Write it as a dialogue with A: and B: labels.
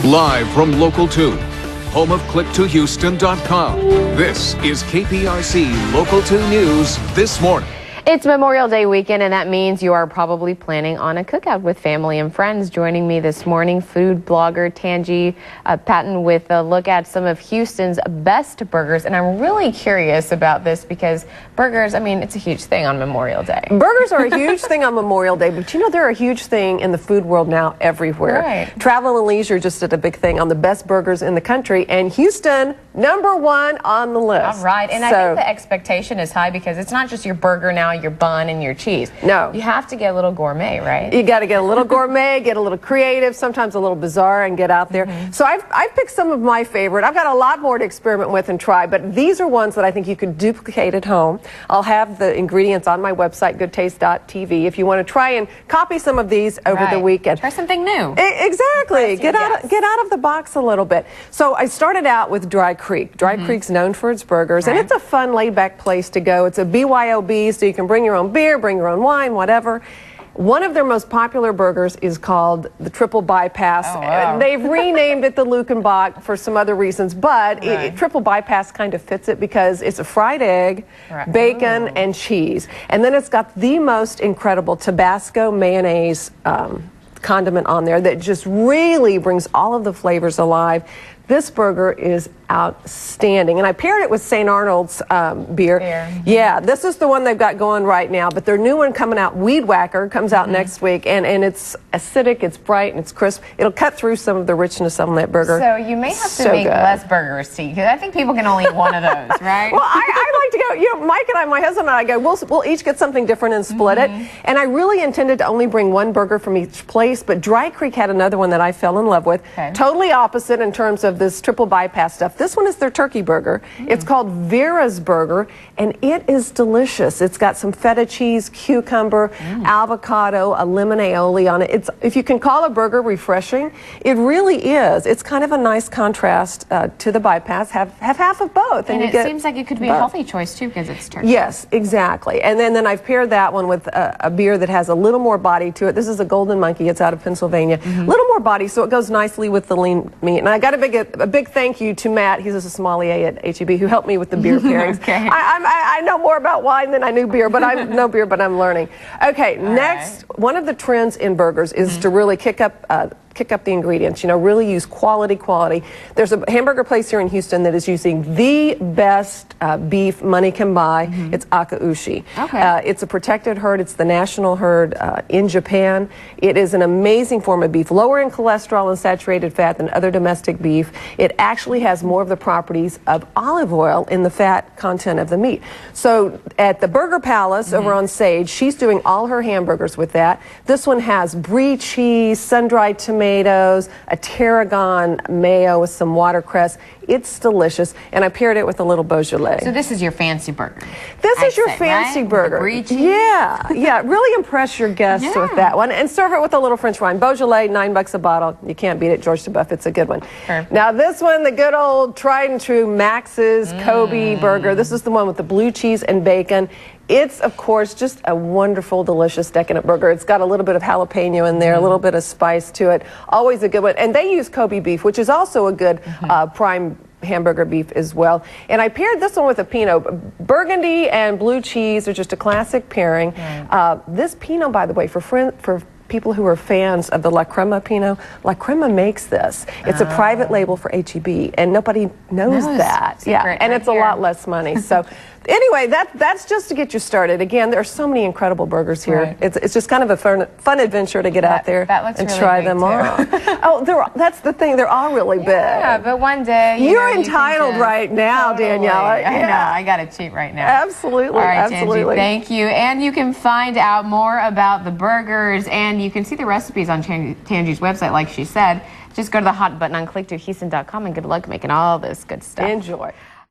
A: Live from Local 2, home of click2houston.com. This is KPRC Local 2 News this morning.
B: It's Memorial Day weekend, and that means you are probably planning on a cookout with family and friends. Joining me this morning, food blogger Tangi Patton with a look at some of Houston's best burgers. And I'm really curious about this because burgers, I mean, it's a huge thing on Memorial Day.
C: Burgers are a huge thing on Memorial Day, but you know they're a huge thing in the food world now everywhere.
B: Right.
C: Travel and Leisure just did a big thing on the best burgers in the country, and Houston, #1 on the list.
B: All right, and I think the expectation is high because it's not just your burger now, your bun and your cheese.
C: No.
B: You have to get a little gourmet, right?
C: You got to get a little gourmet, get a little creative, sometimes a little bizarre, and get out there. So I've picked some of my favorite. I've got a lot more to experiment with and try, but these are ones that I think you could duplicate at home. I'll have the ingredients on my website, goodtaste.tv, if you want to try and copy some of these over the weekend.
B: Try something new.
C: Exactly. Get out of the box a little bit. So I started out with Dry Creek. Dry Creek's known for its burgers, and it's a fun, laid-back place to go. It's a BYOB, so you can bring your own beer, bring your own wine, whatever. One of their most popular burgers is called the Triple Bypass.
B: Oh, wow.
C: They've renamed it the Lukenbach for some other reasons, but Triple Bypass kind of fits it because it's a fried egg, bacon, and cheese. And then it's got the most incredible Tabasco mayonnaise condiment on there that just really brings all of the flavors alive. This burger is outstanding, and I paired it with St. Arnold's beer. Yeah, this is the one they've got going right now, but their new one coming out, Weed Whacker, comes out next week, and it's acidic, it's bright, and it's crisp. It'll cut through some of the richness on that burger.
B: So you may have to make less burgers, see, because I think people can only eat one of those, right?
C: Well, I like to go, you know, Mike and I, my husband and I go, we'll each get something different and split it, and I really intended to only bring one burger from each place, but Dry Creek had another one that I fell in love with. Totally opposite in terms of this Triple Bypass stuff. This one is their turkey burger. It's called Vera's Burger, and it is delicious. It's got some feta cheese, cucumber, avocado, a lemon aioli on it. It's, if you can call a burger refreshing, it really is. It's kind of a nice contrast to the bypass. Have half of both.
B: And it seems like it could be a healthy choice, too, because it's turkey.
C: Yes, exactly. And then I've paired that one with a beer that has a little more body to it. This is a Golden Monkey. It's out of Pennsylvania. A little more body, so it goes nicely with the lean meat. And I got a big thank you to Matt. He's a sommelier at HEB who helped me with the beer pairings. I know more about wine than I knew beer, but I know beer, but I'm learning. Okay, next, one of the trends in burgers is to really kick up the ingredients, you know, really use quality. There's a hamburger place here in Houston that is using the best beef money can buy. It's Akaushi. It's a protected herd. It's the national herd in Japan. It is an amazing form of beef, lower in cholesterol and saturated fat than other domestic beef. It actually has more of the properties of olive oil in the fat content of the meat. So at the Burger Palace over on Sage, she's doing all her hamburgers with that. This one has brie cheese, sun-dried tomatoes, a tarragon mayo with some watercress. It's delicious, and I paired it with a little Beaujolais.
B: So this is your fancy burger.
C: This is your fancy burger.
B: Brie cheese.
C: Yeah. Really impress your guests with that one, and serve it with a little French wine. Beaujolais, $9 a bottle. You can't beat it. George DeBuff, it's a good one. Now this one, the good old tried and true Max's Kobe burger. This is the one with the blue cheese and bacon. It's, of course, just a wonderful, delicious, decadent burger. It's got a little bit of jalapeno in there, a little bit of spice to it. Always a good one. And they use Kobe beef, which is also a good prime hamburger beef as well. And I paired this one with a Pinot. Burgundy and blue cheese are just a classic pairing. This Pinot, by the way, for people who are fans of the La Crema Pinot, La Crema makes this. It's a private label for HEB, and nobody knows that. And it's a lot less money. So anyway, that's just to get you started. Again, there are so many incredible burgers here. It's just kind of a fun adventure to get out there and try them all. That's the thing. They're all really big.
B: Yeah, but one day
C: you're entitled right now, Danielle.
B: I know. I got to cheat right now.
C: Absolutely.
B: All right,
C: absolutely.
B: Tangi, thank you. And you can find out more about the burgers, and you can see the recipes on Tangi's website, like she said. Just go to the hot button on click2houston.com, and good luck making all this good stuff.
C: Enjoy.